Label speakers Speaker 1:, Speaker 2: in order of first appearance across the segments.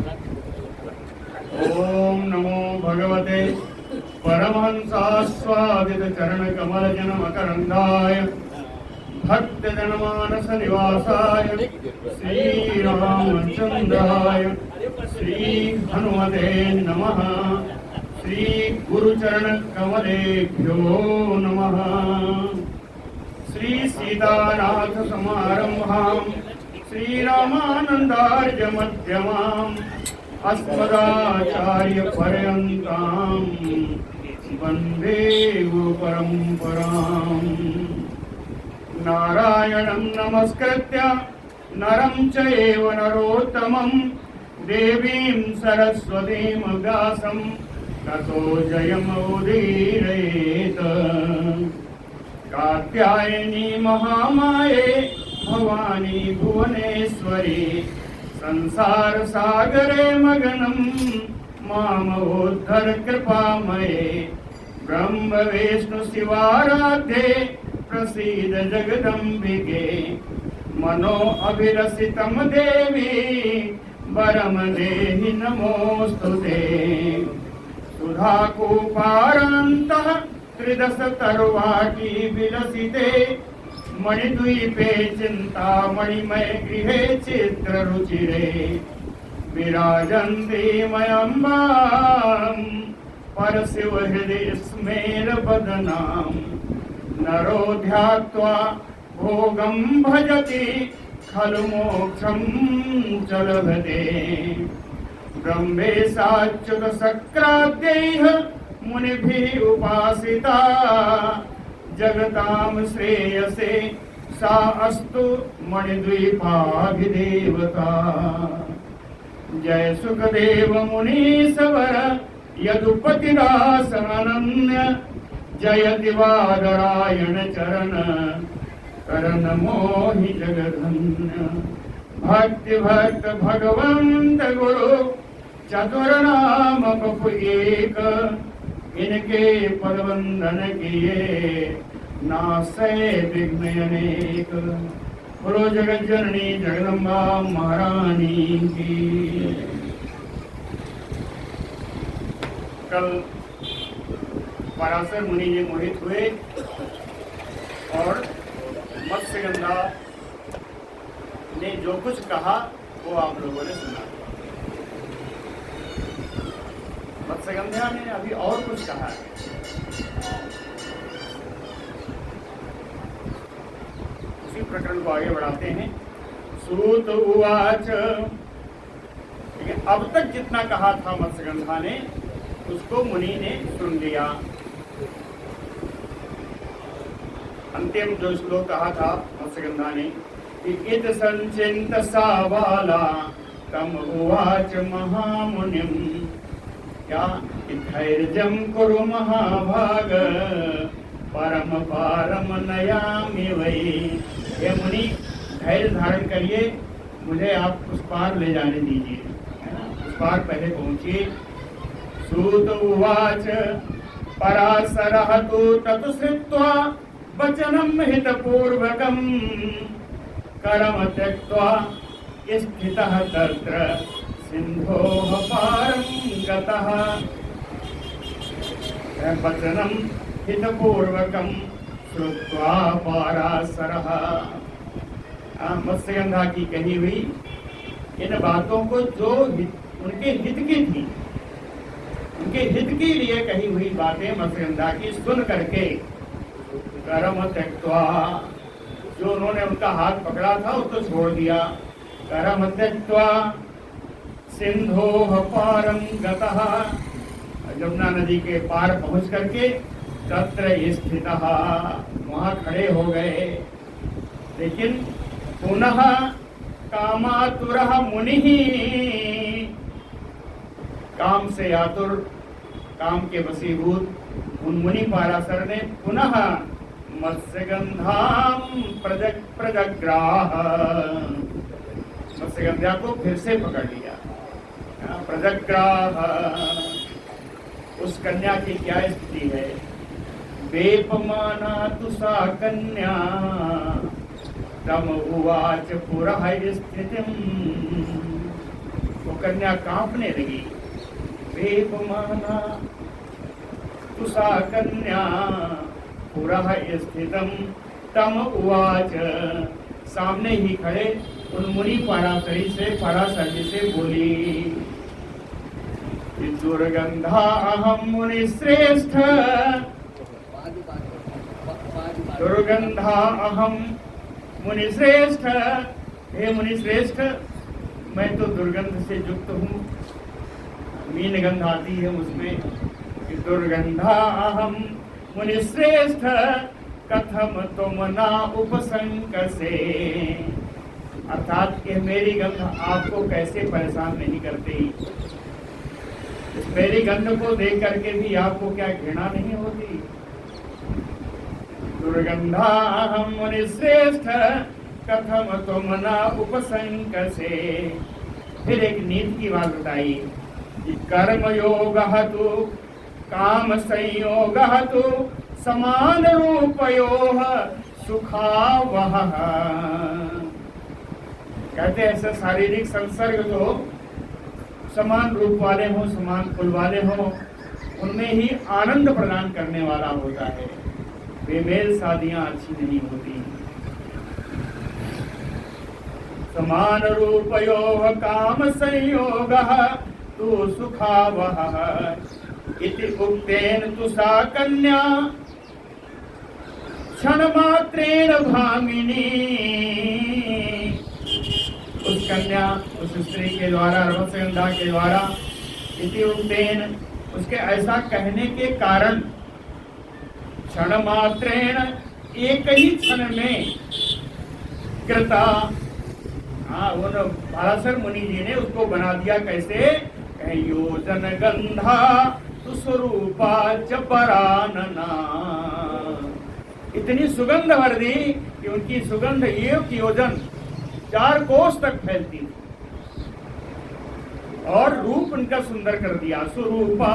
Speaker 1: ओम नमो भगवते परमहंसास्वादित चरण कमल जन मकरंदाय भक्त जनमानस निवासाय श्री रामचंद्राय श्री हनुमते नमः। श्री गुरुचरण कमलेभ्यो नमः। श्री सीतानाथ समारंभां श्री रामानंदार्य मध्यमाम् अस्मदाचार्य पर्यन्तां वन्दे गुरु परम्पराम्। नारायणं नमस्कृत्य नरं चैव नरोत्तमं देवीं सरस्वतीं व्यासं ततो जयमुदीरयेत्। कात्यायनी महामाये भवानी भुवनेश्वरी संसार सागरे मगनं मामोद्धर कृपामये। ब्रह्म विष्णु शिवाराध्ये प्रसीद जगदम्बिके। मनो अभिरसितं देवी वरम देहि नमोस्तुते। सुधा कूपारान्तः त्रिदश तरुवाटी विलसिते। मणिद्वीपे चिन्तामणिमय गृहे चित्ररुचिरे विराजन्ती मयम्बां परशिवहृदि स्मेरवदनां। नरो ध्यात्वा भोगं भजति खलु मोक्षं च लभते। ब्रह्मेशाच्युत शक्राद्यैः मुनिभिः उपासिता। जगतां श्रेयसे सा अस्तु मणिद्वीपाभिदेवता। जय सुखदेव मुनीश्वर यदुपतिदासमनन्य। जयति वादरायण चरण करण मोहि जगधन्य। भक्ति भक्त भगवंत गुरु चतुर्नाम बपु एक। इनके पदवंदन किए नासै विघ्न अनेक। बोलो जगत जननी जगदम्बा महारानी की। कल पराशर मुनि जी मोहित हुए और मत्स्यगंधा ने जो कुछ कहा वो आप लोगों ने सुना। मत्स्यगंधा ने अभी और कुछ कहा है। उसी प्रकरण को आगे बढ़ाते हैं। सूत उवाच। अब तक जितना कहा था मत्स्यगंधा ने उसको मुनि ने सुन लिया। अंतिम जो श्लोक कहा था मत्स्यगंधा ने कि इत संचिंत सावाला तम उवाच महामुनिम। क्या धैर्यं कुरु महाभाग परम पारम नयामि वै। हे मुनि धैर्य धारण करिए, मुझे आप उस पार ले जाने दीजिए, उस पार पहले पहुंचिए। सूत उवाच पराशरः तु तत् श्रुत्वा वचनं हितपूर्वकं करम त्यक्त्वा स्थितः तत्र सिंधोः पारं गतः। वचनं हितपूर्वकं श्रुत्वा पराशरः। मत्स्यगंधा की कही हुई इन बातों को जो उनके हित की थी, उनके हित के लिए कही हुई बातें मत्स्यगंधा की सुन करके करम त्यक्त्वा, जो उन्होंने उनका हाथ पकड़ा था उसको छोड़ दिया। करम त्यक्त्वा सिंधोः पारं गतः। यमुना नदी के पार पहुंच करके तत्र स्थितः, वहां खड़े हो गए। लेकिन पुनः कामातुरः मुनिः, काम से आतुर, काम के वशीभूत उन मुनि पराशर ने पुनः मत्स्यगंधां प्रजग्राह। मत्स्यगंधा को फिर से पकड़ लिया। प्रजग्राह, उस कन्या की क्या स्थिति है। वेपमाना तु सा कन्या तम उवाच पुरः स्थितिम्। वो कन्या कांपने लगी। वेपमाना तुसा कन्या पुरः स्थितम तम उवाच, सामने ही खड़े उन मुनि पराशर जी से बोली, दुर्गंधा अहम मुनि श्रेष्ठ, दुर्गंधा अहम मुनि श्रेष्ठ, हे मुनि श्रेष्ठ मैं तो दुर्गंध से युक्त हूँ। मीन गंध आती है उसमें कि दुर्गंधा अहम मुनि श्रेष्ठ कथम तुम ना उपसंकसे, अर्थात ये मेरी गंध आपको कैसे परेशान नहीं करती। इस मेरी गंध को देख करके भी आपको क्या घृणा नहीं होती। दुर्गंधा हम मुनि श्रेष्ठ कथम तुम न उपसंकसे। फिर एक नीति की बात बताई कि कर्म योग तु काम संयोग तु समान रूपयोः सुखावह। कहते ऐसे शारीरिक संसर्ग तो समान रूप वाले हों, समान फूल वाले हों, उनमें ही आनंद प्रदान करने वाला होता है। बेमेल शादियां अच्छी नहीं होती। समान रूपयोः काम संयोगः तु सुखावह इति उक्तेन तु सा कन्या क्षण मात्रेण भामिनी। उस कन्या, उस स्त्री के द्वारा, रमसगंधा के द्वारा, इति उक्तेन उसके ऐसा कहने के कारण, क्षण मात्रेण एक ही क्षण में कृता, उन पराशर मुनि जी ने उसको बना दिया कैसे, योजन गंधा तु स्वरूपा च परानना। इतनी सुगंध भर दी कि उनकी सुगंध एक योजन 4 कोस तक फैलती थी और रूप उनका सुंदर कर दिया। स्वरूपा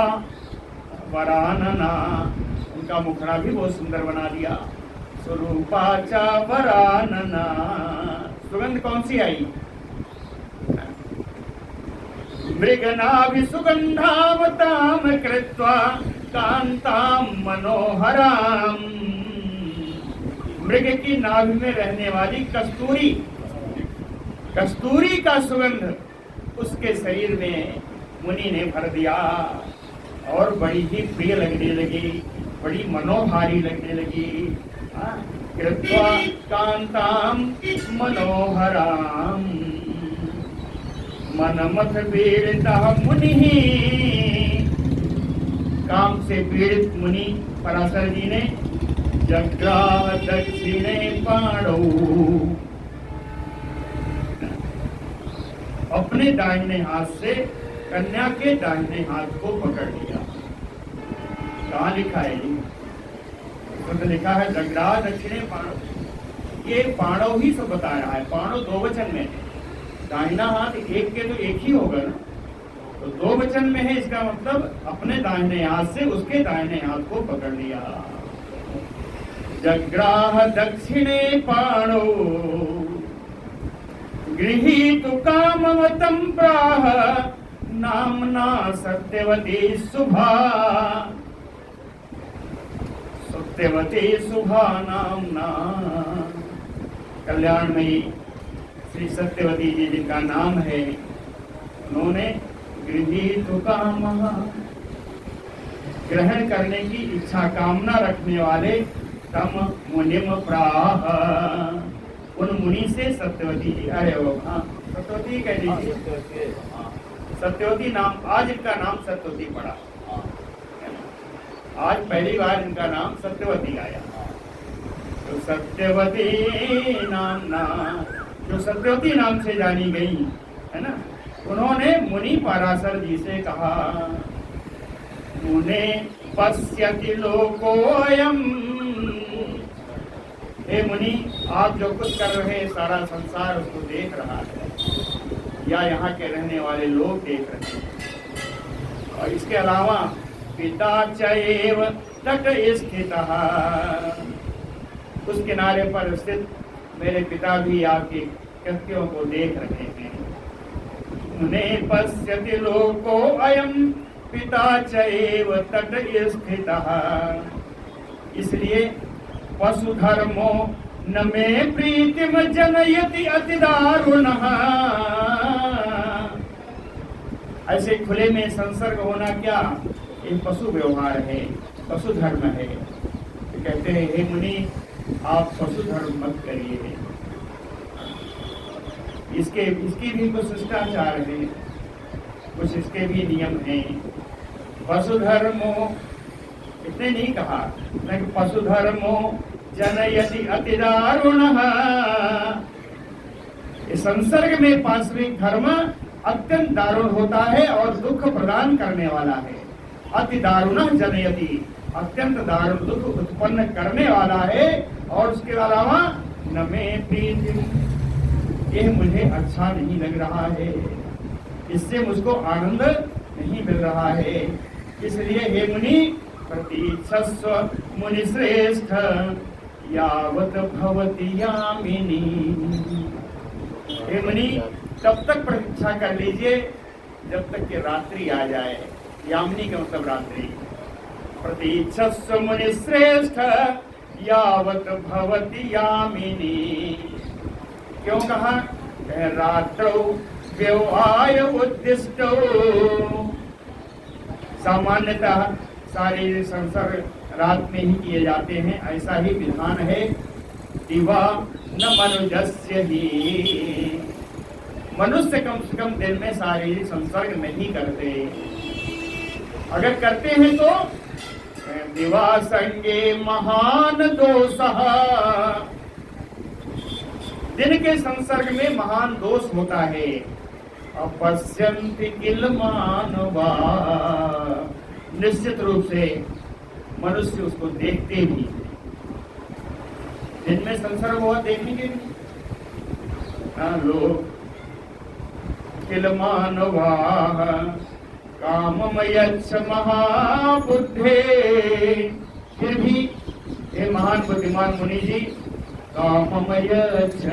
Speaker 1: वरानना, उनका मुखड़ा भी बहुत सुंदर बना दिया। स्वरूपा च वरानना, सुगंध कौन सी आई, मृगनाभि सुगंधावताम कृत्वा कांताम मनोहराम। मृग की नाभि में रहने वाली कस्तूरी, कस्तूरी का सुगंध उसके शरीर में मुनि ने भर दिया और बड़ी ही प्रिय लगने लगी, बड़ी मनोहारी लगने लगी। कृत्वा कांताम मनोहराम मनमथ पीड़ितः मुनि। काम से पीड़ित मुनि पराशर जी ने जग्राह दक्षिणे पाणौ, अपने दाहिने हाथ से कन्या के दाहिने हाथ को पकड़ लिया। कहाँ लिखा है जी, तो लिखा है जग्राह दक्षिणे पाणौ। ये पाणौ ही सब बता रहा है, पाणौ 2 वचन में है। दाहिना हाथ एक के तो एक ही होगा ना, तो 2 वचन में है, इसका मतलब अपने दाहिने हाथ से उसके दाहिने हाथ को पकड़ लिया। जग्राह दक्षिणे पाणौ गृहीतु कामवतं प्राह नामना सत्यवती शुभा। सत्यवती शुभा नामना, कल्याणमयी श्री सत्यवती जी जिनका नाम है, उन्होंने गृहीतु कामः, ग्रहण करने की इच्छा कामना रखने वाले, तम मुनिम प्राह, उन मुनि से सत्यवती जी, अरे वो सत्यवती कह दीजिए, सत्यवती नाम, आज इनका नाम सत्यवती पड़ा, आज पहली बार इनका नाम सत्यवती आया। तो सत्यवती नामना, जो सत्यवती नाम से जानी गई है ना, उन्होंने मुनि पराशर जी से कहा, मुने पश्यति लोकोऽयम्, हे मुनि आप जो कुछ कर रहे हैं सारा संसार उसको देख रहा है, या यहाँ के रहने वाले लोग देख रहे हैं। और इसके अलावा पिता चैव तट स्थितः, उस किनारे पर स्थित मेरे पिता भी आपके कृत्यों को देख रहे हैं। मुने पश्यति लोको अयम पिता चैव तट स्थितः। इसलिए पशुधर्मो न मे प्रीतिम जनयति अति दारुणः। ऐसे खुले में संसर्ग होना क्या, एक पशु व्यवहार है, पशु धर्म है। तो कहते हैं हे मुनि आप पशु धर्म मत करिए। इसकी भी कुछ शिष्टाचार है, कुछ इसके भी नियम हैं। पशु धर्मो इतने नहीं कहा, पशु धर्मो जनयति अति दारुणः। इस संसर्ग में पाशविक धर्म अत्यंत दारुण होता है और दुख प्रदान करने वाला है। अति दारुणः जनयति, अत्यंत दारुण दुख उत्पन्न करने वाला है। और उसके अलावा न मे प्रीतिम, यह मुझे अच्छा नहीं लग रहा है, इससे मुझको आनंद नहीं मिल रहा है। इसलिए हे मुनि प्रतीक्षस्व मुनि श्रेष्ठ यावत भवति यामिनी। हे मुनि तब तक प्रतीक्षा कर लीजिए जब तक कि रात्रि आ जाए। यामिनी का मतलब रात्रि। प्रतीक्षस्व मुनि श्रेष्ठ यावत भवति यामिनी। क्यों कहा, रात्रौ व्यवहाय उद्दिष्टो। सामान्यतः सारे संसर्ग रात में ही किए जाते हैं, ऐसा ही विधान है। दिवा न मनुजस्य ही, मनुष्य कम से कम दिन में शारीरिक संसर्ग नहीं करते। अगर करते हैं तो दिवा संगे महान दोषः, दिन के संसर्ग में महान दोष होता है। अपश्यन्ति किल मानवा, निश्चित रूप से मनुष्य उसको देखते भी। दिन में संसर्ग हुआ देखेंगे भी लोग। किल मानवा काममयच्छ महाबुद्धे। फिर भी हे महान बुद्धिमान मुनि जी, काममयच्छ,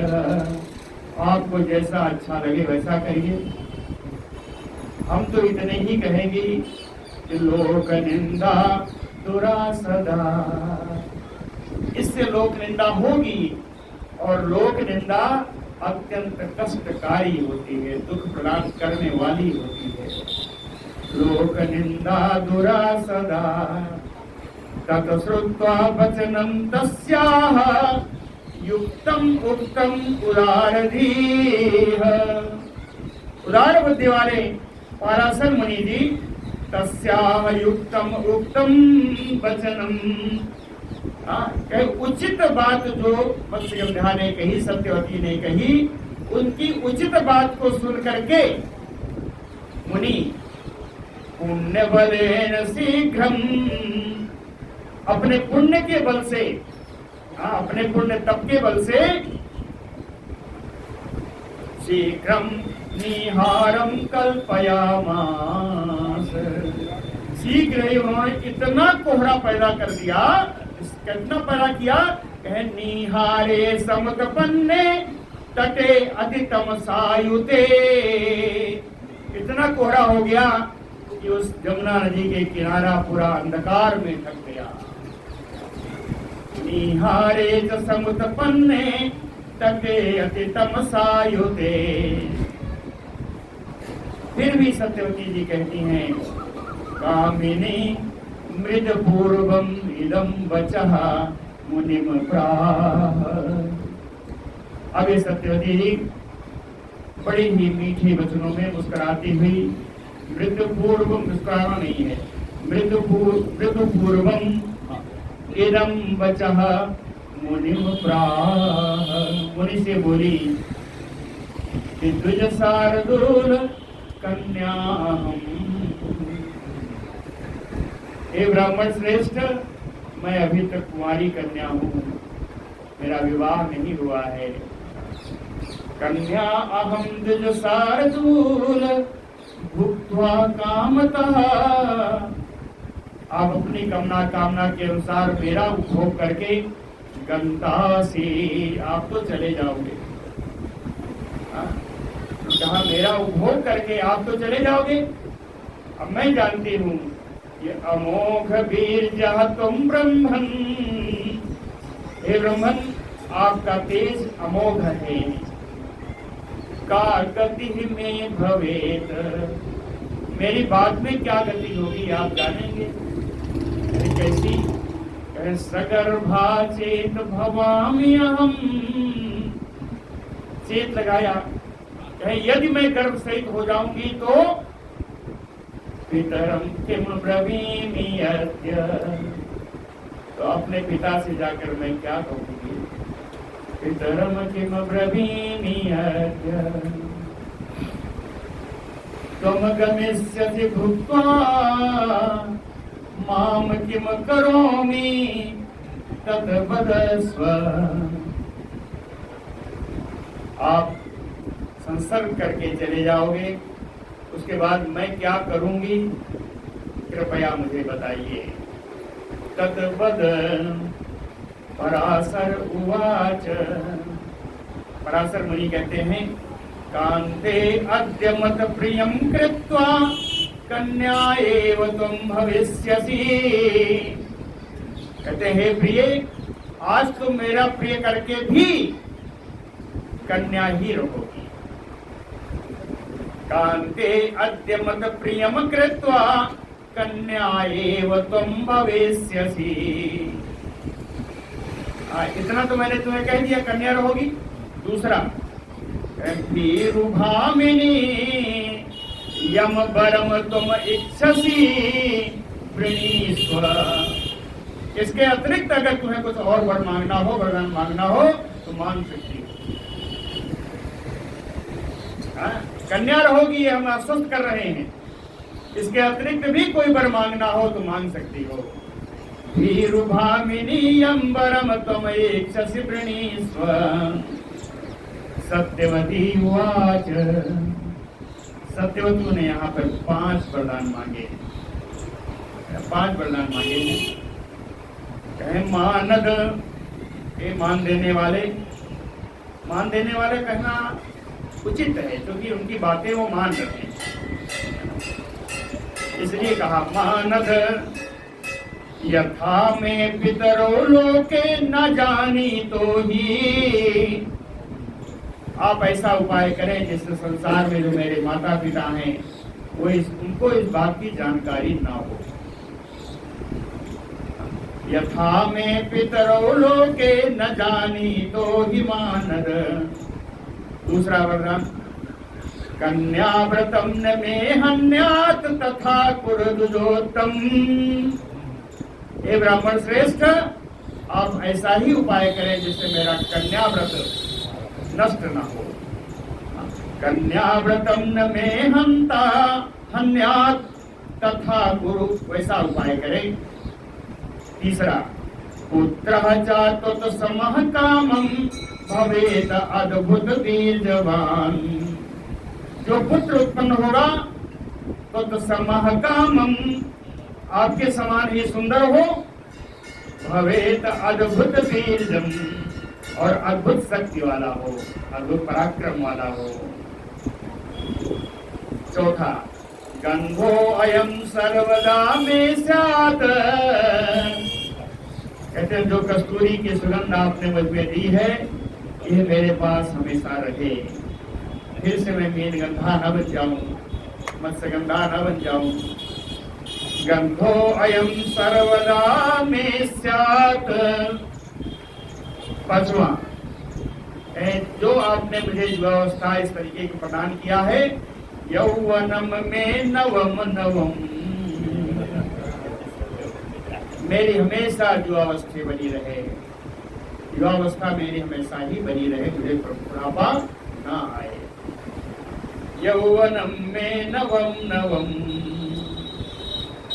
Speaker 1: आपको जैसा अच्छा लगे वैसा करिए। हम तो इतने ही कहेंगे कि लोक निंदा दुरासदा, इससे लोक निंदा होगी और लोक निंदा अत्यंत कष्टकारी होती है, दुख प्रदान करने वाली होती है। लोक निंदा दुरासदा तत श्रुत्वा वचनं तस्याः युक्तम उक्तम उदारधीः। उदार बुद्धि वाले पराशर मुनि जी तस्याः युक्तम उक्तम वचनम, उचित बात जो मत्स्यगंधा ने कही, सत्यवती ने कही, उनकी उचित बात को सुन करके मुनि पुण्य बलेन शीघ्रम, अपने पुण्य के बल से, अपने पुण्य तप के बल से शीघ्रम निहारम कल्पयामास, शीघ्र ही उन्होंने इतना कोहरा पैदा कर दिया, कितना पैदा किया, कहे निहारे समतपन्ने तटे अधितम सायुते। इतना कोहरा हो गया कि उस जमुना नदी के किनारा पूरा अंधकार में ढक गया। निहारे च समुतपन्ने तटे अतितम सायुते। फिर भी सत्यवती जी कहती हैं, कामिनी मृद पूर्वम इदम वचः मुनिम प्राह। अब ये सत्यवती जी बड़ी ही मीठे वचनों में मुस्कुराती हुई, मृत्यु पूर्व, मुस्कुराना नहीं है, मृत्यु पूर्वम इदम वचः मुनिम प्राह, मुनि से बोली कि द्विज शार्दूल कन्याहम्। हे ब्राह्मण श्रेष्ठ, मैं अभी तक कुंवारी कन्या हूँ, मेरा विवाह नहीं हुआ है। कन्या अहम द्विज शार्दूल भुक्त्वा कामतः। आप अपनी कामना के अनुसार मेरा उपभोग करके गंता से आप तो चले जाओगे। कहा मेरा उपभोग करके आप तो चले जाओगे, अब मैं जानती हूँ ये अमोघ बीर्ज तुम ब्रह्मन, हे ब्रह्मन आपका तेज अमोघ है। का गति में भवेत, मेरी बात में क्या गति होगी आप जानेंगे। कैसी? सगर्भा चेत भवामि अहम, चेत लगाया, कहे यदि मैं गर्भ सहित हो जाऊंगी तो पितरम किम ब्रवीमि अद्य, तो अपने पिता से जाकर मैं क्या कहूंगी। पितरम किम ब्रवीमि अद्य त्वं गमिष्यसि भूत्वा माम किम करोमि तत् वदस्व। आप संसर्ग करके चले जाओगे, उसके बाद मैं क्या करूंगी कृपया मुझे बताइए। तत् वद पराशर उवाच, पराशर मुनि कहते हैं कांते अद्य मत प्रियं कृत्वा कन्या एव त्वं भविष्यसि। कहते हैं प्रिय आज तुम मेरा प्रिय करके भी कन्या ही रहोगी। कांते अद्य मत प्रियं कृत्वा कन्या एव त्वं भविष्यसि। इतना तो मैंने तुम्हें कह दिया कन्या रहोगी। दूसरा भीरुभामिनी यम बरम तुम इच्छसी वृणीस्व। इसके अतिरिक्त अगर तुम्हें कुछ और वर मांगना हो, वरदान मांगना हो तो मांग सकती हो। कन्या रहोगी ये हम आश्वस्त कर रहे हैं, इसके अतिरिक्त भी कोई वर मांगना हो तो मांग सकती हो। भीरुभामिनी यम बरम तुम इच्छसी वृणीस्व। सत्यवती उवाच, सत्यवती ने यहाँ पर 5 वरदान मांगे, 5 वरदान मांगे हैं। कहे मानद, ये मान देने वाले कहना उचित है क्योंकि उनकी बातें वो मान रहे हैं, इसलिए कहा मानद यथा में पितरो लोके न जानी तो ही। आप ऐसा उपाय करें जिससे संसार में जो मेरे माता पिता हैं वो उनको इस बात की जानकारी ना हो। यथा में पितरो लोके न जानी तो ही मानद। दूसरा वरदान कन्या व्रतम न में हन्यात तथा कुरुदुजोत्तम। हे ब्राह्मण श्रेष्ठ आप ऐसा ही उपाय करें जिससे मेरा कन्या व्रत नष्ट न हो। कन्या व्रतम न में हंता हन्यात तथा गुरु, वैसा उपाय करें। तीसरा पुत्र चातुत समः कामं भवेत अद्भुत बीजवान। जो पुत्र उत्पन्न होगा तो समः कामं, आपके समान ही सुंदर हो। भवेत अद्भुत बीजम, और अद्भुत शक्ति वाला हो, अद्भुत पराक्रम वाला हो। चौथा गंधो अयम सर्वदा में स्यात्। कहते हैं जो कस्तूरी की सुगंध आपने मुझे दी है ये मेरे पास हमेशा रहे, फिर से मैं मीनगंधा न बन जाऊं, मत्स्यगंधा न बन जाऊं। गंधो अयम सर्वदा में स्यात्। पांचवा जो आपने मुझे व्यवस्था इस तरीके की प्रदान किया है, यौवनम में नवम नवम, मेरी हमेशा युवावस्था बनी रहे, युवावस्था मेरी हमेशा ही बनी रहे, मुझे बुढ़ापा ना आए। यौवनम में नवम नवम।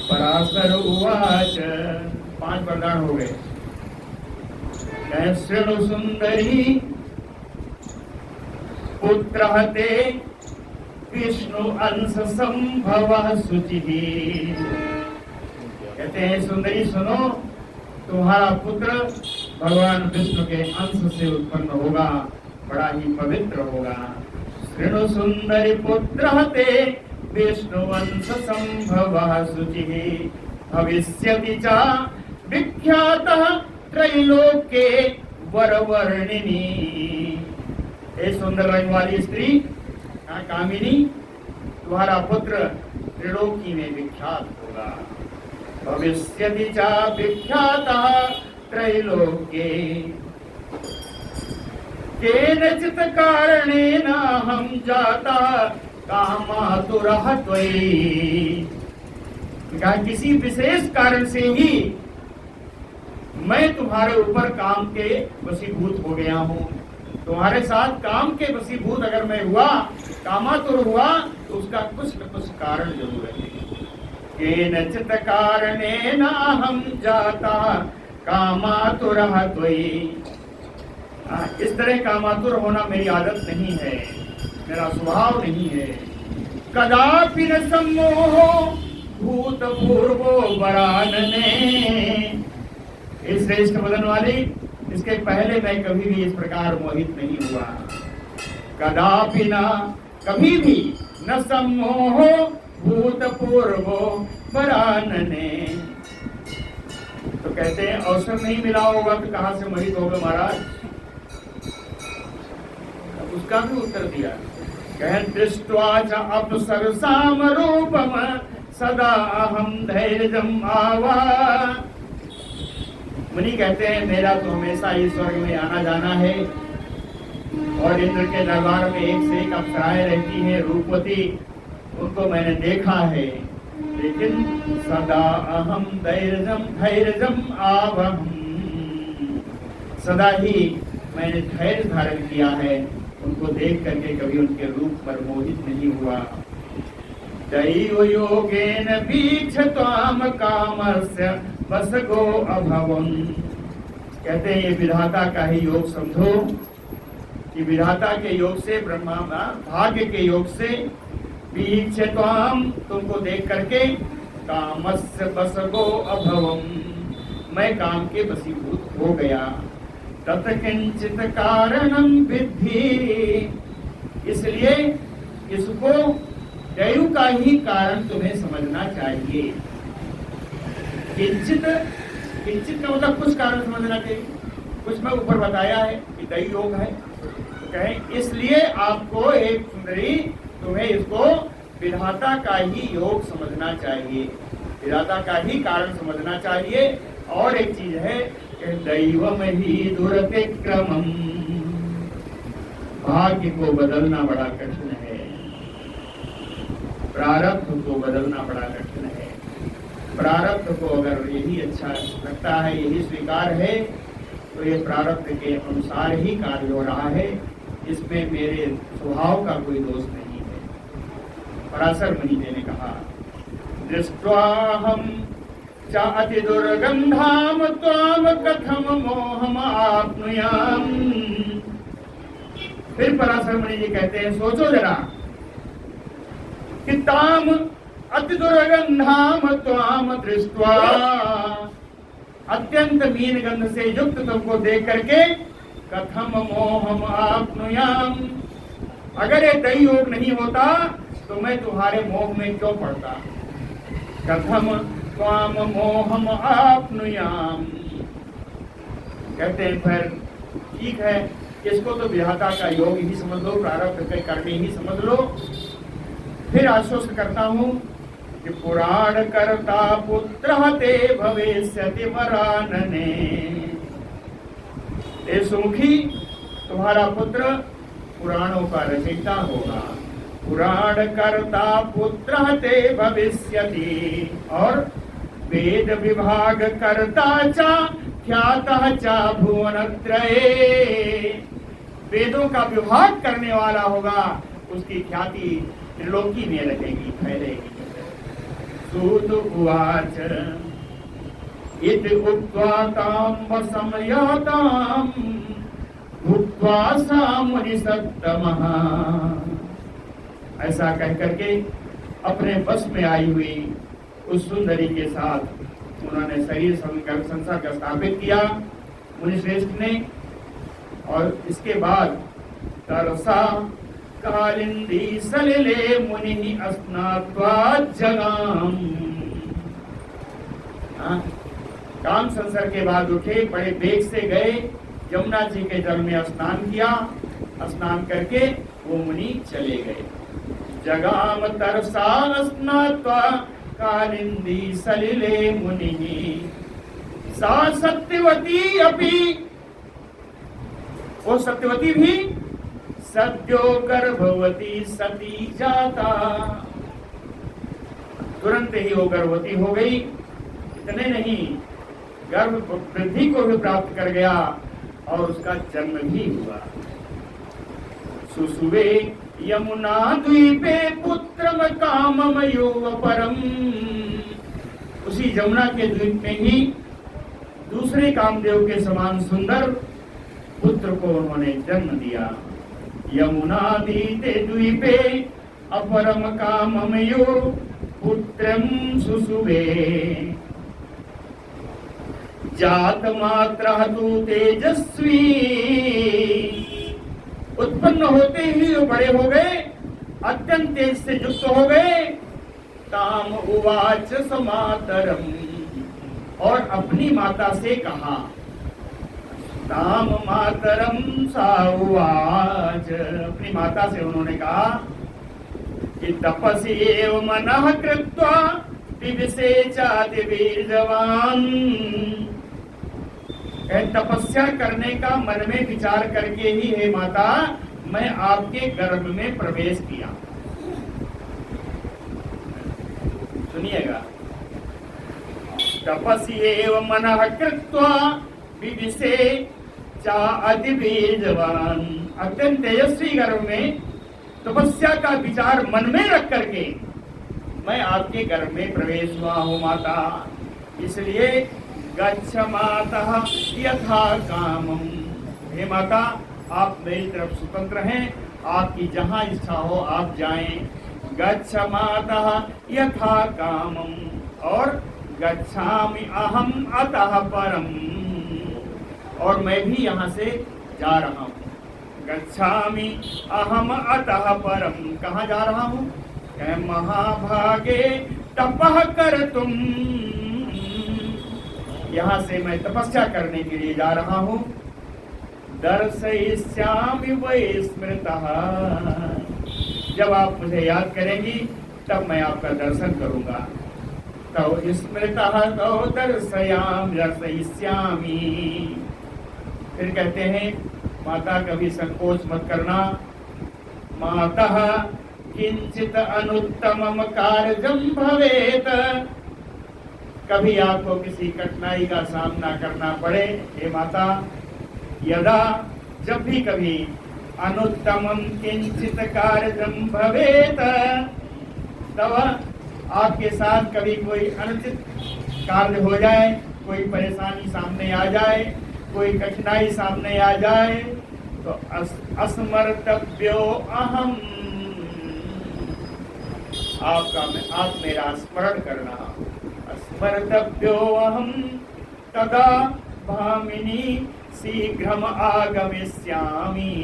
Speaker 1: पराशर उवाच, 5 वरदान हो गए। शृणु सुंदरी पुत्र ते विष्णु अंश संभव शुचि। कहते हैं सुंदरी सुनो, तुम्हारा पुत्र भगवान विष्णु के अंश से उत्पन्न होगा, बड़ा ही पवित्र होगा, कृणु सुंदरी पुत्र ते विष्णुवंश संभवः शुचिः भविष्यति च विख्यातः त्रैलोक्ये वरवर्णिनी। हे सुंदर रंग वाली स्त्री कामिनी, तुम्हारा पुत्र त्रिलोकी में विख्यात होगा। भविष्यति च विख्यातः त्रैलोक्ये केनचित् कारणेन हम जाता कामातुरः त्वयि। कहा किसी विशेष कारण से ही मैं तुम्हारे ऊपर काम के वशीभूत हो गया हूँ। तुम्हारे साथ काम के वशीभूत अगर मैं हुआ, कामातुर हुआ, तो उसका कुछ न कुछ कारण जरूर है। केनचित् कारणेन हम जाता कामातुरः त्वयि। इस तरह कामातुर होना मेरी आदत नहीं है, मेरा स्वभाव नहीं है। कदापि न सम्मोहो भूतपूर्वो वरानने। इस श्रेष्ठ बदन वाली, इसके पहले मैं कभी भी इस प्रकार मोहित नहीं हुआ। कदापि न, कभी भी न सम्मोहो भूतपूर्वो वरानने। तो कहते हैं अवसर नहीं मिला होगा तो कहां से मोहित होगा महाराज। उसका भी उत्तर दिया, कह दृष्ट्वा च अप्सरसाम रूपम सदा अहम धैर्यम आवा। मुनि कहते हैं मेरा तो हमेशा ही स्वर्ग में आना जाना है और इंद्र के दरबार में एक से एक अप्सराएं रहती हैं रूपवती, उनको मैंने देखा है, लेकिन सदा अहम धैर्यम आवहम, सदा ही मैंने धैर्य धारण किया है, उनको देख करके कभी उनके रूप पर मोहित नहीं हुआ। दैव योगेन वीक्षताम कामस्य वसगो अभवम्। कहते हैं ये विधाता का ही योग समझो कि विधाता के योग से, ब्रह्मा भाग्य के योग से, वीक्षताम तुमको देख करके, कामस्य वसगो अभवम् मैं काम के वशीभूत हो गया। तत किंचित कारणम विद्धि, इसलिए इसको दैव का ही कारण तुम्हें समझना चाहिए। किंचित, किंचित का मतलब कुछ कारण समझना चाहिए, कुछ मैं ऊपर बताया है कि दैव योग है, तो कहें इसलिए आपको एक सुंदरी तुम्हें इसको विधाता का ही योग समझना चाहिए, विधाता का ही कारण समझना चाहिए। और एक चीज है दैवम ही दुरतिक्रमम, भाग्य को बदलना बड़ा कठिन है, प्रारब्ध को बदलना बड़ा कठिन है। प्रारब्ध को अगर यही अच्छा लगता है, यही स्वीकार है, तो ये प्रारब्ध के अनुसार ही कार्य हो रहा है, इसमें मेरे स्वभाव का कोई दोष नहीं है। पराशर मुनि जी ने कहा दृष्ट्वाहम च अति दुर्गंधाम त्वाम कथम मोहम आप्नुयाम। फिर पराशर मुनि जी कहते हैं सोचो जरा कि ताम अति दुर्गंधाम त्वाम दृष्ट्वा, अत्यंत मीन गंध से युक्त तुमको देख करके, कथम मोहम आप्नुयाम, अगर ये दैव योग नहीं होता तो मैं तुम्हारे मोह में क्यों पड़ता। कथम त्वाम मोहम आप्नुयाम, कहते हैं फिर ठीक है, इसको तो विधाता का योग ही समझ लो, प्रारब्ध के करने ही समझ लो। फिर आश्वस्त करता हूं कि पुराण करता पुत्र ते भविष्यति वरानने। ए सुमुखी, तुम्हारा पुत्र पुराणों का रचयिता होगा। पुराण करता पुत्र ते भविष्यति, और वेद विभाग करता चा ख्यातः चा भुवनत्रये, वेदों का विभाग करने वाला होगा, उसकी ख्याति त्रिलोकी में रहेगी, फैलेगी। सूत उवाच इति उक्त्वा तां वसमयातां भूत्वा सा मुनिसत्तमः। ऐसा कह करके अपने बस में आई हुई उस सुंदरी के साथ उन्होंने शरीर संसार का स्थापित किया मुनिश्रेष्ठ ने। और इसके बाद तरसा कालिंदी सलिले मुनि स्नात्वा जगाम। काम संसार के बाद उठे, बड़े वेग से गए, यमुना जी के जल में स्नान किया, स्नान करके वो मुनि चले गए। जगाम तरसा स्नात्वा कालिंदी सलिले मुनि सा सत्यवती अपि, वो सत्यवती भी सद्यो गर्भवती सती जाता, तुरंत ही वो गर्भवती हो गई। इतने नहीं, गर्भ वृद्धि को भी प्राप्त कर गया और उसका जन्म भी हुआ। सुसुवे यमुना द्वीपे पुत्रम काममयो परम, उसी यमुना के द्वीप में ही दूसरे कामदेव के समान सुंदर पुत्र को उन्होंने जन्म दिया। यमुना दीते द्वीपे अपरम काममयो पुत्रम सुसुवे जात मात्र तु तेजस्वी, उत्पन्न होते ही वो बड़े हो गए, अत्यंत तेज से युक्त हो गए। ताम उवाच समातरम, और अपनी माता से कहा, ताम मातरम साउवाच, अपनी माता से उन्होंने कहा कि तपसी एव मनः कृत्वा दिवसे चाति वीर्यवान, तपस्या करने का मन में विचार करके ही हे माता मैं आपके गर्भ में प्रवेश किया। सुनिएगा, तपसी एव मनः कृत्वा विविसे चा अति बीजवान, अत्यंत तेजस्वी गर्भ में तपस्या का विचार मन में रख करके मैं आपके गर्भ में प्रवेश हुआ हूँ माता। इसलिए गच्छ माता यथा कामम, हे माता आप मेरी तरफ स्वतंत्र हैं, आपकी जहाँ इच्छा हो आप जाएं। गच्छ माता यथा कामम, और गच्छामि अहम अतः परम, और मैं भी यहाँ से जा रहा हूँ। गच्छामि अहम अतः परम, कहाँ जा रहा हूँ? महाभागे तपः कर तुम, यहाँ से मैं तपस्या करने के लिए जा रहा हूँ। दर्शयिष्यामि वै स्मृतः, जब आप मुझे याद करेंगी तब मैं आपका दर्शन करूँगा। तो स्मृतः तो दर्शयिष्यामि, फिर कहते हैं माता कभी संकोच मत करना। मातः किंचित अनुत्तमम कार्यम भवेत, कभी आपको किसी कठिनाई का सामना करना पड़े, हे माता, यदा जब भी कभी अनुत्तमम किंचित कार्यम भवेत, तब आपके साथ कभी कोई अनुचित कार्य हो जाए, कोई परेशानी सामने आ जाए, कोई कठिनाई सामने आ जाए, तो अस्मर्तव्यो अहम, आप मेरा स्मरण करना। स्मर्तव्यो अहम तदा भामिनी शीघ्रम आगमिष्यामि,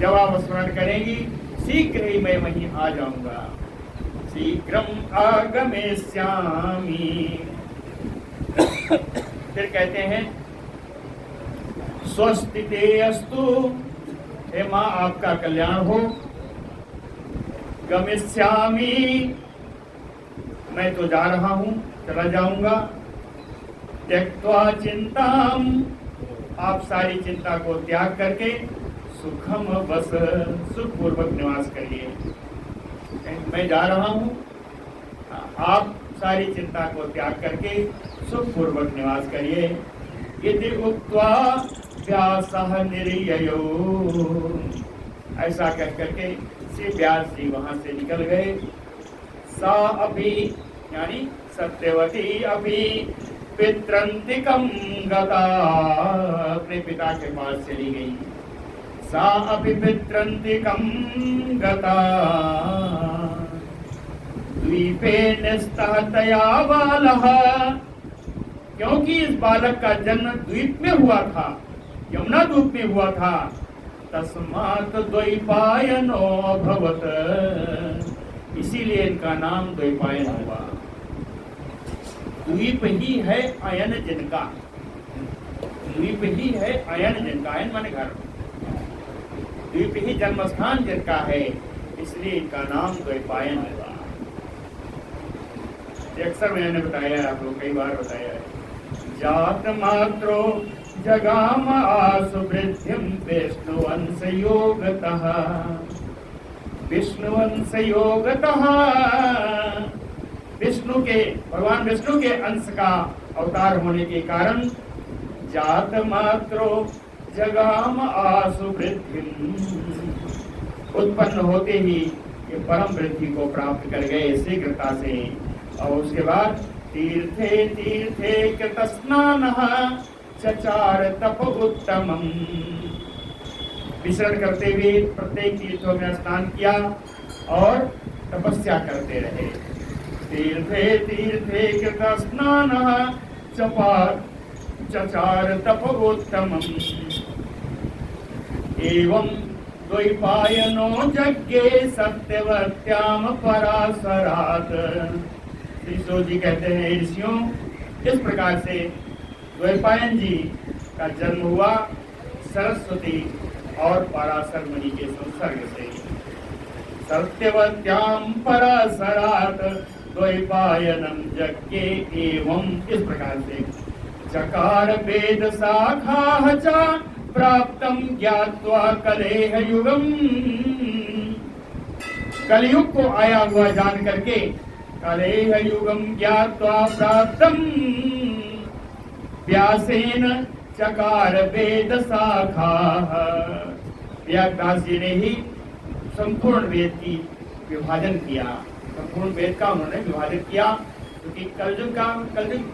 Speaker 1: जब आप स्मरण करेंगी शीघ्र ही मैं वहीं आ जाऊंगा। शीघ्रम आगमिष्यामि, फिर कहते हैं स्वस्ति ते अस्तु, हे माँ आपका कल्याण हो। गमिष्यामि, मैं तो जा रहा हूँ, चला जाऊंगा। त्यक्त्वा चिंताम, आप सारी चिंता को त्याग करके सुखम बस, सुखपूर्वक निवास करिए। मैं जा रहा हूँ, आप सारी चिंता को त्याग करके सुखपूर्वक निवास करिए। इति उक्त्वा व्यासः निर्ययो, ऐसा कह करके श्री व्यास जी वहां से निकल गए। सा अभी यानी सत्यवती अभी पितृंतिकम गता, अपने पिता के पास चली गई। सा अभी पितृंतिकम गता द्वीपे निस्तः तया बालः, क्योंकि इस बालक का जन्म द्वीप में हुआ था, यमुना द्वीप में हुआ था। तस्मात् द्वैपायनो अभवत्, इसीलिए इनका नाम द्वैपायन हुआ। द्वीप ही है अयन जिनका, द्वीप ही है अयन जिनका, अयन माने घर, द्वीप ही जन्मस्थान जिनका है, इसलिए इनका नाम द्वैपायन हुआ। अक्सर मैंने बताया, आप लोग कई बार बताया है। जात मात्रो जगाम आसु वृद्धिम विष्णुवंश योगतः, विष्णुवंश योगतः, विष्णु के, भगवान विष्णु के अंश का अवतार होने के कारण जात मात्रो जगाम आसु वृद्धिम, उत्पन्न होते ही ये परम वृद्धि को प्राप्त कर गए शीघ्रता से। और उसके बाद तीर्थे तीर्थे कृत स्नानः चचार तप उत्तमम्, विचरण करते हुए प्रत्येक तीर्थों में स्नान किया और तपस्या करते रहे। तीर्थे तीर्थे कृत स्नानः चचार तप उत्तमम्, एवं द्वैपायनो यज्ञे सत्यवत्याम पराशरात्। ऋषि जी कहते हैं, ऋषियों, इस प्रकार से द्वैपायन जी का जन्म हुआ सरस्वती और पराशर मुनि के संसर्ग से। सत्यवत्याम पराशरात् द्वैपायनम यज्ञे एवं, इस प्रकार से चकार वेद शाखा च प्राप्तम ज्ञात्वा कलेह युगम, कलयुग को आया हुआ जान करके कलेह युगम ज्ञात्वा प्राप्तम व्यासेन चकार वेद शाखा, व्यास जी ने ही संपूर्ण वेद की विभाजन किया, संपूर्ण वेद का उन्होंने विभाजन किया। क्योंकि कलयुग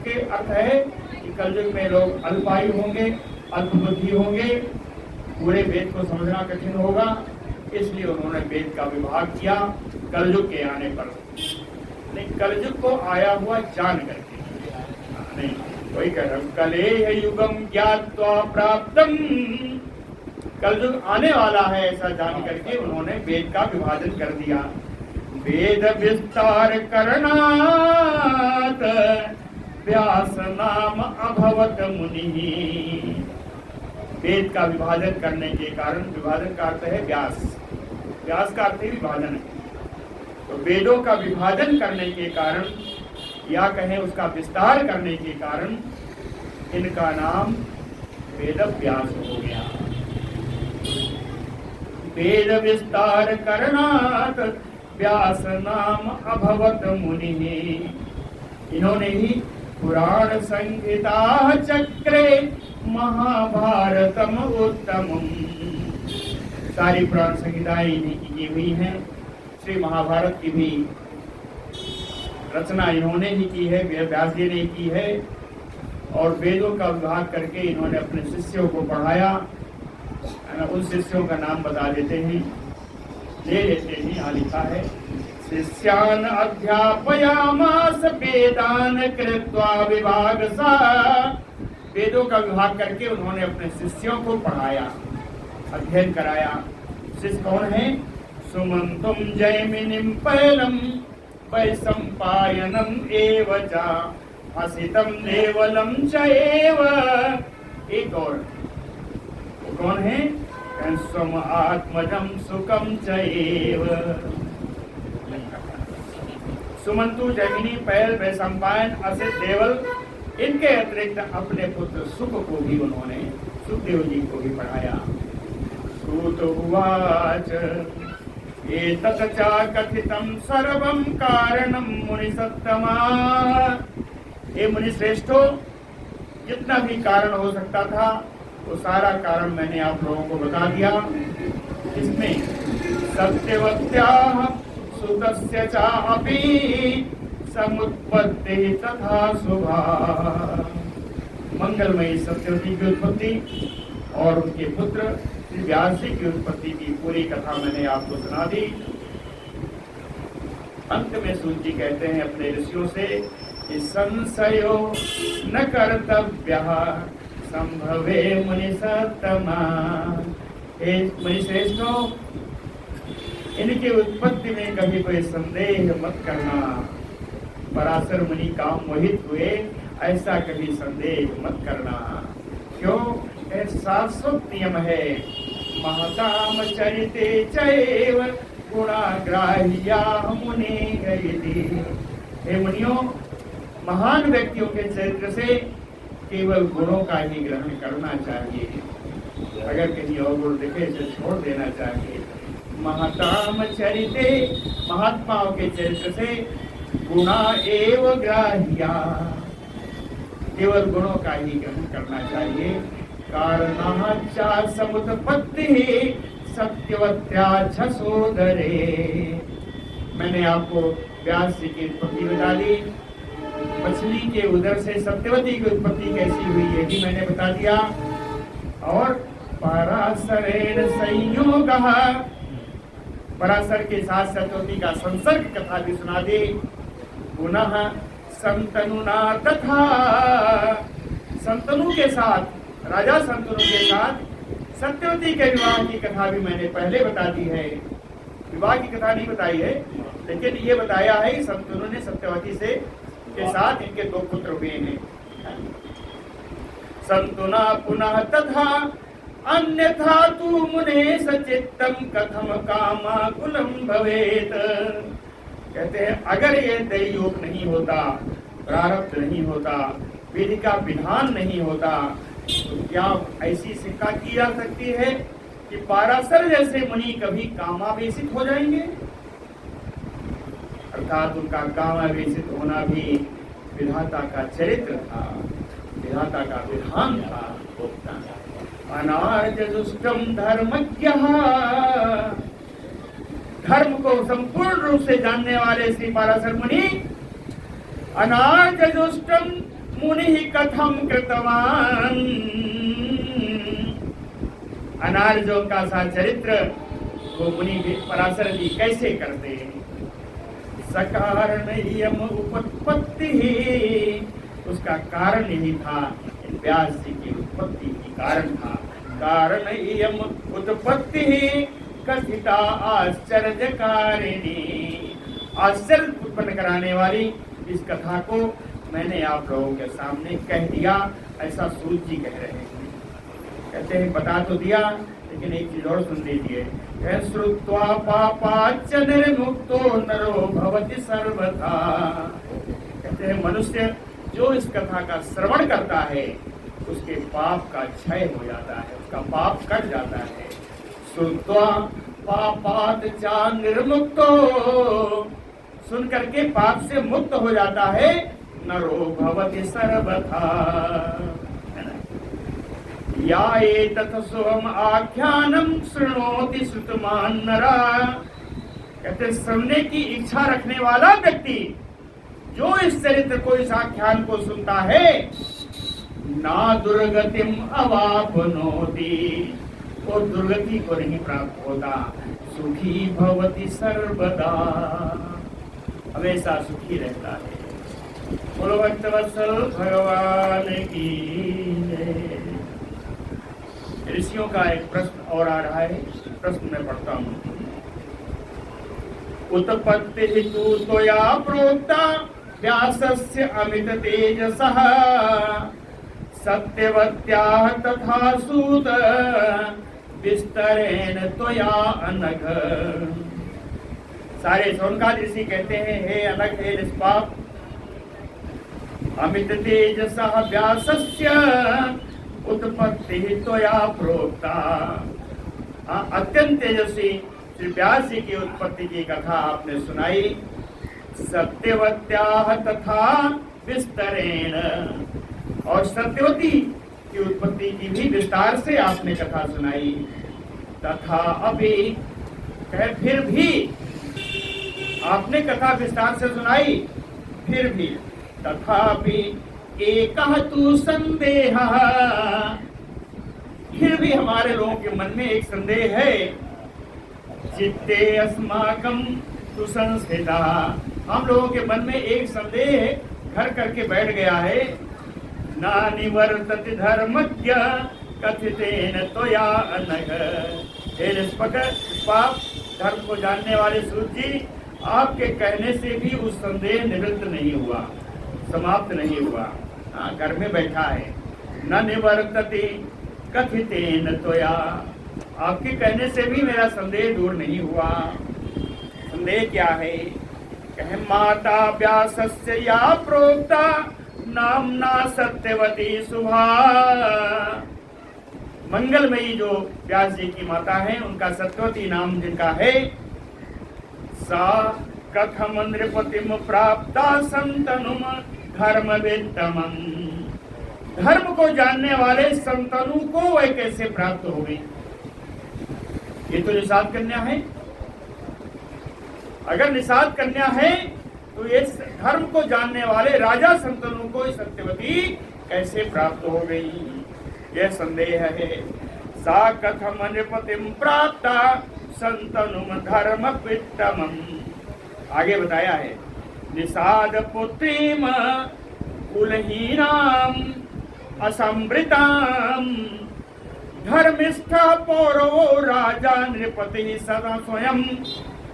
Speaker 1: के अर्थ है कि कलयुग में लोग अल्पायु होंगे, अल्पबुद्धि होंगे, पूरे वेद को समझना कठिन होगा, इसलिए उन्होंने वेद का विभाग किया कलयुग के आने पर। नहीं, कलयुग को आया हुआ जान करके नहीं, वही कह रहा हूं, कलेह युगम ज्ञात्वा प्राप्तम, कलयुग आने वाला है ऐसा जान करके उन्होंने वेद का विभाजन कर दिया। वेद विस्तार करणात् व्यास नाम अभवत मुनि, वेद का विभाजन करने के कारण, विभाजन का अर्थ है व्यास, व्यास का अर्थ ही विभाजन है, तो वेदों का विभाजन करने के कारण या कहें उसका विस्तार करने के कारण इनका नाम वेद व्यास हो गया। वेद विस्तार करणात् व्यास नाम अभवत मुनि, इन्होंने ही पुराण संहिता चक्रे महाभारतम उत्तमम्, सारी पुराण संहिताएं इन्हीं की हुई हैं। श्री महाभारत की भी रचना इन्होंने ही की है, व्यास जी ने की है, और वेदों का विभाग करके इन्होंने अपने शिष्यों को पढ़ाया। उन शिष्यों का नाम बता देते हैं, ले लेते हैं। यहाँ लिखा है, शिष्यान अध्यापयामास वेदान कृत्वा विभागसा, वेदों का विभाग करके उन्होंने अपने शिष्यों को पढ़ाया, अध्ययन कराया। शिष्य कौन है? सुमंतुम जैमिनीम पैलम वैशंपायनम एव च हसितम देवलम च एव, एक और वो कौन है? स्वम आत्मजम सुखम च एव। सुमंतु, जैमिनी, पैल, वैशंपायन, असित, देवल, इनके अतिरिक्त अपने पुत्र सुख को भी उन्होंने, सुखदेव जी को भी पढ़ाया। सूत उवाच एतत् च कथितं सर्वं कारणं मुनि सत्तमा, हे मुनि श्रेष्ठो, जितना भी कारण हो सकता था वो सारा कारण मैंने आप लोगों को बता दिया। इसमें सत्यवत्याः सुतस्य च अपि समुत्पत्ति तथा शुभा, मंगलमयी सत्यवती की उत्पत्ति और उनके पुत्र श्री व्यास जी की उत्पत्ति की पूरी कथा मैंने आपको सुना दी। अंत में सूत जी कहते हैं अपने ऋषियों से कि संशयो न कर्तव्यः संभवे मुनि सत्तमा, हे मुनिश्रेष्ठों, इनकी उत्पत्ति में कभी कोई संदेह मत करना। पराशर मुनि काम मोहित हुए, ऐसा कभी संदेह मत करना। क्यों? शाश्वत नियम है। महताम चरिते चैव गुणाग्राह्या मुने गयति। हे मुनियों, महान व्यक्तियों के चरित्र से केवल गुणों का ही ग्रहण करना चाहिए, अगर कहीं और गुण दिखे तो छोड़ देना चाहिए। महताम चरिते, महात्माओं के चरित्र से गुणा एव ग्राह्या, केवल गुणों का ही ग्रहण करना चाहिए। कारणाच्चा समुत्पत्ति सत्यवत्या छसोदरे। मैंने आपको व्यास जी की उत्पत्ति बता दी, मछली के उदर से सत्यवती की उत्पत्ति कैसी हुई ये भी मैंने बता दिया। और पराशरेण संयोगः, पराशर के साथ सत्यवती का संसर्ग कथा भी सुना दी। पुनः संतनुना तथा, संतनु के साथ, राजा संतनु के साथ सत्यवती के विवाह की कथा भी मैंने पहले बता दी है। विवाह की कथा नहीं बताई है, लेकिन ये बताया है कि संतनु ने सत्यवती से के साथ इनके 2 पुत्र हुए हैं। संतुना पुनः तथा अन्यथा तु मुने सचित्तम कथम कामाकुलम भवेत। कहते हैं अगर ये दैयोग नहीं होता, प्रारब्ध नहीं होता, विधि का विधान नहीं होता, तो क्या ऐसी शिक्षा की जा सकती है कि पाराशर जैसे मुनि कभी कामावेशित हो जाएंगे? अर्थात उनका कामावेशित होना भी विधाता का चरित्र था, विधाता का विधान था। अनार्य दुष्टम धर्मज्ञः, धर्म को संपूर्ण रूप से जानने वाले श्री पाराशर मुनि अनार्य दुष्टम मुनि कथम कृतवान। अनार्यों का सा चरित्र वो मुनि पराशर जी कैसे करते हैं? सकारण यम उपपत्ति, उसका कारण यही था, व्यास जी की उत्पत्ति ही कारण था। कारण यम उत्पत्ति कथिता आश्चर्यकारिणी, आश्चर्य उत्पन्न कराने वाली इस कथा को मैंने आप लोगों के सामने कह दिया, ऐसा सूत जी कह रहे हैं। कहते हैं बता तो दिया, लेकिन एक चीज और सुन लीजिए। श्रुत्वा पापाच्च निर्मुक्तो नरो भवति सर्वथा। कहते हैं मनुष्य जो इस कथा का श्रवण करता है उसके पाप का क्षय हो जाता है, उसका पाप कट जाता है। श्रुत्वा पापात् च निर्मुक्तो, सुन करके पाप से मुक्त हो जाता है। नरो भवति सर्वथा, या एतत् सुवम आख्यानम शृणोति श्रुतमान नरा। कहते सुनने की इच्छा रखने वाला व्यक्ति जो इस चरित्र को, इस आख्यान को सुनता है, ना दुर्गतिम अवापनोति, वो दुर्गति को नहीं प्राप्त होता। सुखी भवति सर्वदा, हमेशा सुखी रहता है। बोलो भक्तवत्सल भगवान की जय। ऋषियों का एक प्रश्न और आ रहा है, प्रश्न मैं पढ़ता हूँ। उत्पत्ति हेतु त्वया प्रोक्ता व्यासस्य अमित तेजसः, सत्यवत्याः तथा सूत विस्तरेण त्वया अनघ। सारे सौनकादि ऋषि कहते हैं हे अनघ, हे निष्पाप, अमित तेजसः व्यासस्य उत्पत्ति त्वया प्रोक्ता। अत्यंत तेजस्वी श्री व्यास जी की उत्पत्ति की कथा आपने सुनाई। सत्यवत्याः तथा विस्तरेण, और सत्यवती की उत्पत्ति की भी विस्तार से आपने कथा सुनाई। तथा अभी, फिर भी आपने कथा विस्तार से सुनाई, फिर भी तथापि एकः तु संदेहः, फिर भी हमारे लोगों के मन में एक संदेह है। चित्ते अस्माकं तु संस्थिता, हम लोगों के मन में एक संदेह घर करके बैठ गया है। ना निवर्तति धर्मज्ञ कथितेन त्वया अनघ। हे निष्पाप धर्म को जानने वाले सूत जी, आपके कहने से भी उस संदेह निवृत्त नहीं हुआ, समाप्त नहीं हुआ। घर में बैठा है। न निवर्तते कथितेन त्वया, आपके कहने से भी मेरा संदेह दूर नहीं हुआ। संदेह क्या है? कहे माता व्यासस्य या प्रोक्ता नामना सत्यवती शुभा। मंगलमयी जो व्यास जी की माता है, उनका सत्यवती नाम जिनका है, सा कथम नृपतिम प्राप्ता संतनुम धर्मवेत्तमं। धर्म को जानने वाले संतनु को वह कैसे प्राप्त हो गई? ये तो निषाद कन्या है। अगर निषाद कन्या है तो ये धर्म को जानने वाले राजा संतनु को सत्यवती कैसे प्राप्त हो गई? यह संदेह है। सा कथम नृपतिम प्राप्ता संतनुम धर्मवेत्तमं। आगे बताया है, निषाद पुत्रीम कुलहीनाम असंवृताम धर्मिष्ठा पौरवो राजा नृपति सदा स्वयं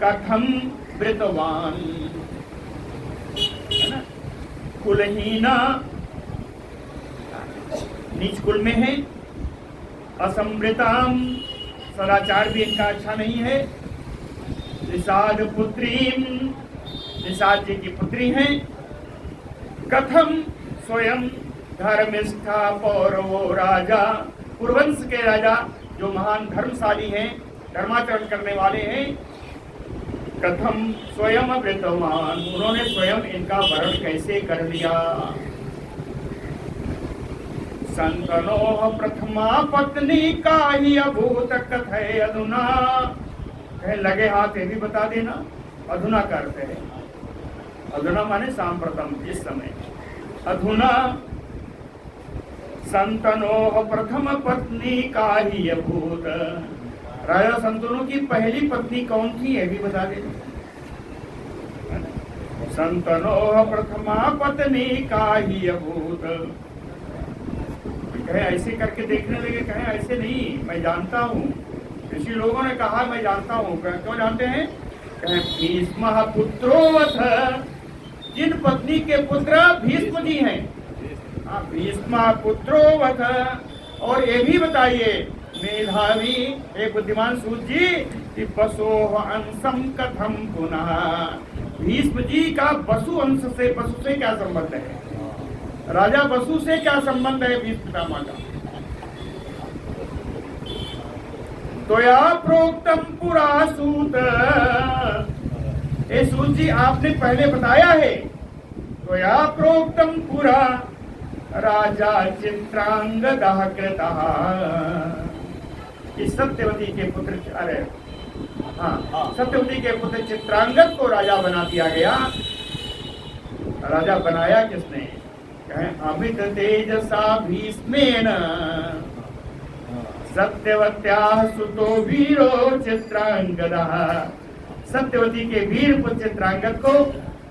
Speaker 1: कथम वृतवान। है ना? कुलहीना नीच कुल में है, असंवृताम सदाचार भी इनका अच्छा नहीं है। निषाद पुत्रीम, निषाद जी की पुत्री हैं। कथम स्वयं धर्मिष्ठा पौरवो राजा, पूर्वंश के राजा जो महान धर्मशाली हैं, धर्माचरण करने वाले हैं, कथम स्वयं वृतवान, उन्होंने स्वयं इनका वरण कैसे कर लिया? संतनोः प्रथमा पत्नी का ही अभूत कथय अधुना। लगे हाथ ये भी बता देना, अधुना करते हैं। अधुना माने सांप्रतम, इस समय। अधुना संतनोः प्रथम पत्नी का ही अभूत। राजा संतनों की पहली पत्नी कौन थी, ये भी बता देना। संतनोः प्रथमा पत्नी का ही अभूत। कहे ऐसे करके देखने लगे, कहे ऐसे नहीं, मैं जानता हूँ। ऋषि लोगों ने कहा मैं जानता हूँ। क्यों जानते हैं? कहे भीष्म पुत्रोवथ, जिन पत्नी के पुत्र भीष्म जी हैं, भीष्म पुत्रोवथ। और ये भी बताइए मेधावी, एक बुद्धिमान सूत जी, कि बसोह अंशम कथम पुनः। भीष्म जी का बसु अंश से, बसु से क्या संबंध है? राजा बसु से क्या संबंध है भीष्म पितामह का? त्वया प्रोक्तम पुरा सूत। ए सूत जी, आपने पहले बताया है। त्वया प्रोक्तम पुरा राजा चित्रांगदः कृतः। इस सत्यवती के पुत्र, अरे हाँ, सत्यवती के पुत्र चित्रांगद को राजा बना दिया गया। राजा बनाया किसने? अमित तेजसा भीष्मेन सत्यवत्याः सुतो वीरो चित्रांगदः। सत्यवती के वीर पुत्र चित्रांगद को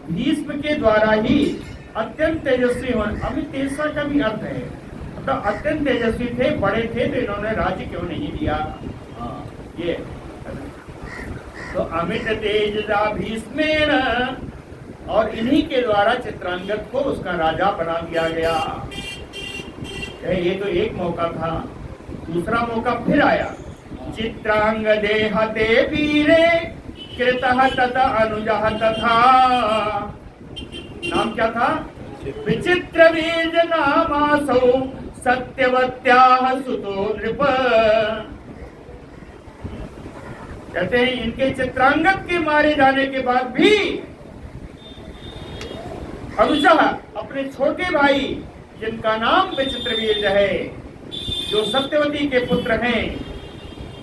Speaker 1: भीष्म के द्वारा ही अत्यंत तेजस्वी होने, अमित तेजसा का भी अर्थ है, तो अत्यंत तेजस्वी थे, बड़े थे, तो इन्होंने राज्य क्यों नहीं दिया? ये तो अमित तेजसा भीष्मेन, और इन्हीं के द्वारा चित्रांगद को उसका राजा बना दिया गया। ये तो एक मौका था। दूसरा मौका फिर आया। चित्रांगदे हते वीरे कृतः तत अनुजः तथा। नाम क्या था? विचित्र वीर नामासौ सत्यवत्याः सुतो नृप। कहते हैं इनके चित्रांगद के मारे जाने के बाद भी अनुजः, अपने छोटे भाई जिनका नाम विचित्रवीर्य है, जो सत्यवती के पुत्र हैं,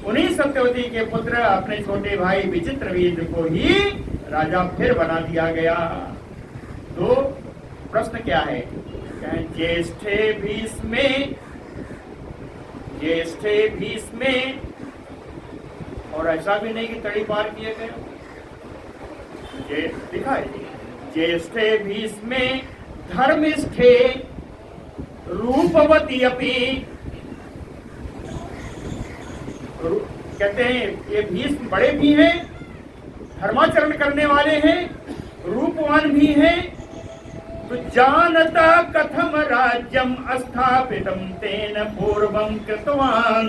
Speaker 1: उन्हीं सत्यवती के पुत्र अपने छोटे भाई विचित्रवीर्य को ही राजा फिर बना दिया गया। तो प्रश्न क्या है? ज्येष्ठे भीष्मे, ज्येष्ठे भीष्मे, और ऐसा भी नहीं कि तड़ी पार किए गए, लिखा है ज्येष्ठे भीष्मे धर्मिष्ठे रूपवती अपि कहते हैं ये भीष्म बड़े भी हैं, धर्माचरण करने वाले हैं, रूपवान भी हैं, तो जानता कथम राज्यम स्थापितम तेन पूर्वम कृतवान।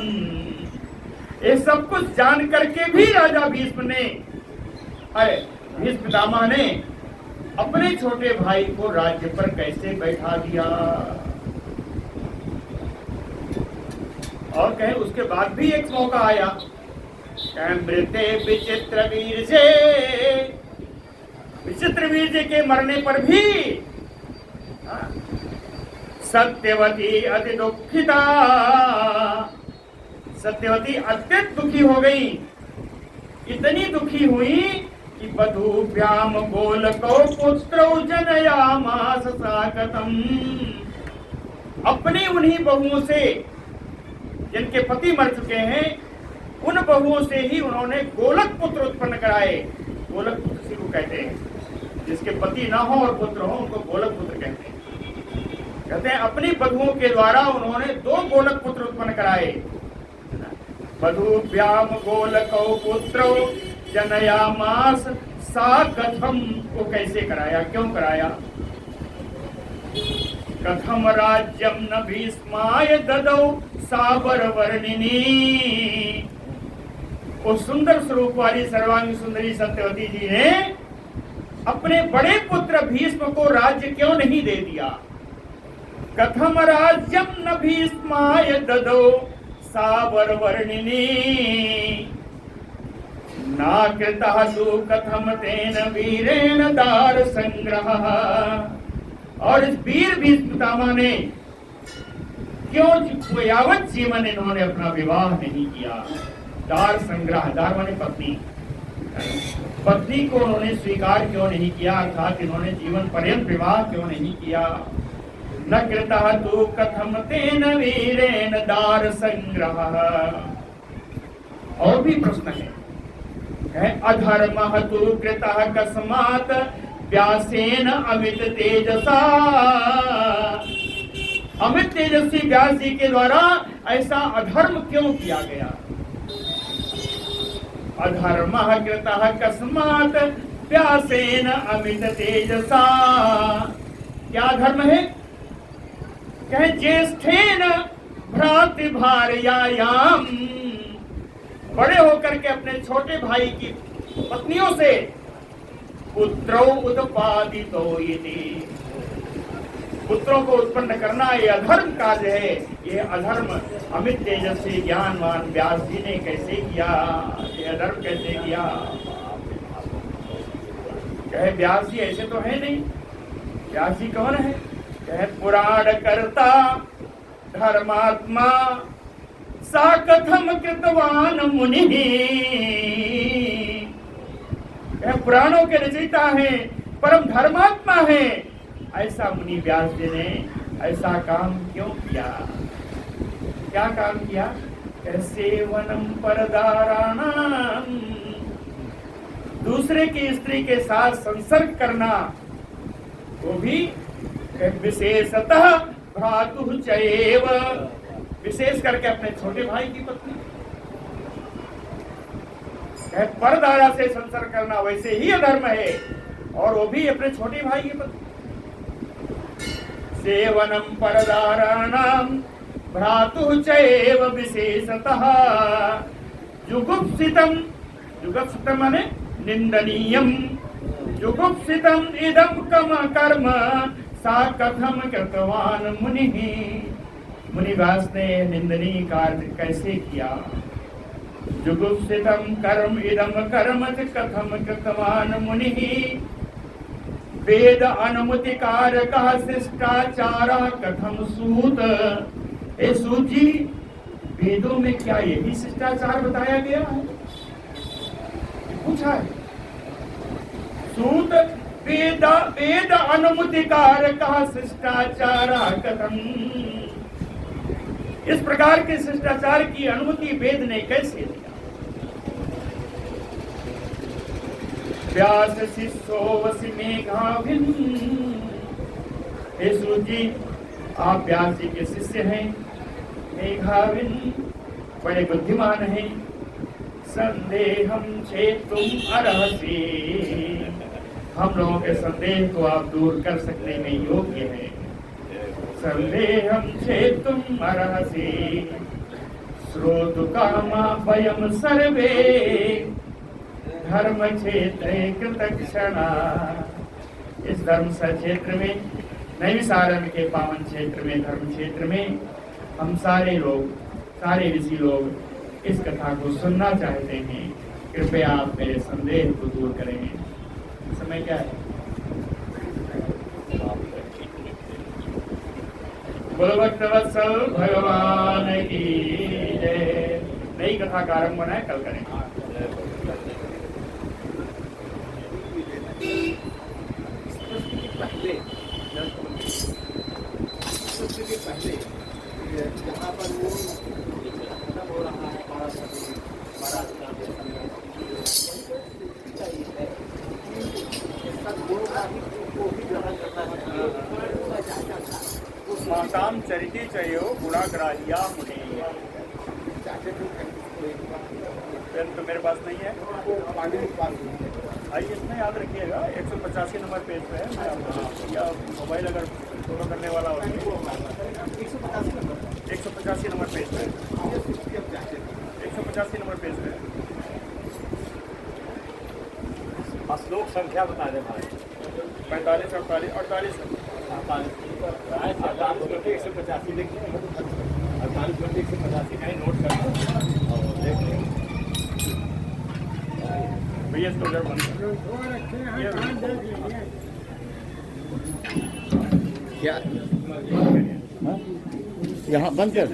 Speaker 1: ये सब कुछ जान करके भी राजा भीष्म ने, भीष्म पितामह ने अपने छोटे भाई को राज्य पर कैसे बैठा दिया। और कहे उसके बाद भी एक मौका आया, मृते विचित्र वीर जे, विचित्र वीर जी के मरने पर भी सत्यवती अति दुखिता, सत्यवती अत्यंत दुखी हो गई, इतनी दुखी हुई कि वधूभ्याम गोलको पुत्रौ जनयामास साकतम। अपनी उन्हीं बहुओं से जिनके पति मर चुके हैं, उन बहुओं से ही उन्होंने गोलक पुत्र उत्पन्न कराए। गोलक पुत्र किसी को कहते हैं जिसके पति ना हो और पुत्र हो, उनको गोलक पुत्र कहते हैं। कहते हैं अपनी बधुओं के द्वारा उन्होंने 2 गोलक पुत्र उत्पन्न कराए। वधूभ्याम गोलकौ पुत्रौ जनयामास साकथम को कैसे कराया, क्यों कराया? कथम राज्यम न भीष्माय ददौ साबर वर्णिनी। उस सुंदर स्वरूप वाली सर्वांगी सुंदरी सत्यवती जी ने अपने बड़े पुत्र भीष्म को राज्य क्यों नहीं दे दिया? कथम राज्यम न भीष्माय ददौ साबर वर्णिनी नाकृतः तु कथम तेन वीरेण दार संग्रह। और इस वीर भीष्म पितामह ने क्यों यावत जीवन इन्होंने अपना विवाह नहीं किया? दार संग्रह, दार माने पत्नी, पत्नी को उन्होंने स्वीकार क्यों नहीं किया, अर्थात इन्होंने जीवन पर्यंत विवाह क्यों नहीं किया? न कृतः तु कथम तेन वीरेण दार संग्रह। और भी प्रश्न है, अधर्मः तु कृतः कस्मात् व्यासेन अमित तेजसा। अमित तेजस्वी व्यास जी के द्वारा ऐसा अधर्म क्यों किया गया? अधर्मः कृतः कस्मात् व्यासेन अमित तेजसा। क्या धर्म है? कहे ज्येष्ठेन भ्रातृभार्यायाम, बड़े होकर के अपने छोटे भाई की पत्नियों से पुत्रो उत्पादितो इति, पुत्रों को उत्पन्न करना ये अधर्म कार्य है। ये अधर्म अमित तेजस्वी ज्ञानवान व्यास जी ने कैसे किया? ये अधर्म कैसे किया? कहे व्यास जी ऐसे तो है नहीं। व्यास जी कौन है? कहे पुराण कर्ता धर्मात्मा सा कथम कृतवान मुनि। पुराणों के रचयिता है, परम धर्मात्मा है, ऐसा मुनि व्यास जी ने ऐसा काम क्यों किया? क्या काम किया? सेवनम परदाराणाम, दूसरे की स्त्री के साथ संसर्ग करना, वो भी विशेषतः भ्रातु चैव, विशेष करके अपने छोटे भाई की पत्नी। परदारा से संसर्ग करना वैसे ही अधर्म है, और वो भी अपने छोटे भाई की पत्नी। सेवनम परदाराणाम भ्रातु चैव विशेषतः जुगुप्सितम, जुगुप्सितम माने निंदनीयम, जुगुप्सितम इदम कम कर्म सा कथम कृतवान मुनि। मुनिव्यास ने निंदनीय कार्य कैसे किया? जुगुप्सितम कर्म इदम कर्म कथम कृतवान मुनि। वेद अनुमति कारकः शिष्टाचारः कथम सूत। ए सूत जी, वेदों में क्या यही शिष्टाचार बताया गया है? पूछा है सूत। वेद अनुमति कारकः शिष्टाचारः कथम, इस प्रकार के शिष्टाचार की अनुमति वेद ने कैसे दिया? व्यास शिष्यो वसि मेघाविन। हे सूत जी, आप व्यास जी के शिष्य हैं, मेघाविन, बड़े बुद्धिमान हैं, संदेहम छेतुम अर्हसि, हम लोगों के संदेह को आप दूर कर सकने में योग्य है। संदेहम छेतुम अर्हसि श्रोतुकामा वयम सर्वे धर्म क्षेत्रे कृतक्षणा। इस धर्म क्षेत्र में, नैमिषारण्य के पावन क्षेत्र में, धर्म क्षेत्र में हम सारे लोग, सारे ऋषि लोग इस कथा को सुनना चाहते हैं। कृपया आप मेरे संदेह को दूर करें। समय क्या है? भक्तवत्सल भगवान की जय। नई कथा का आरंभ बनाए, कल करें। पहले जहाँ पर वो खत्म हो रहा है माताम चरिती चयो गुणाग्राहिया मुनि। पेन तो मेरे पास नहीं है, आइए इसमें याद रखिएगा। 185 नंबर पेज पे है। मैं आपको, या मोबाइल अगर फोटो करने वाला हो, 185 नंबर पेज पे, 185 नंबर पेज पे। श्लोक संख्या बता दें भाई। 45, 48, 48, 185 लिख दें। 48 घंटे 185 कहीं नोट कर देख लें भैया। इसको जब क्या यहाँ बंद कर।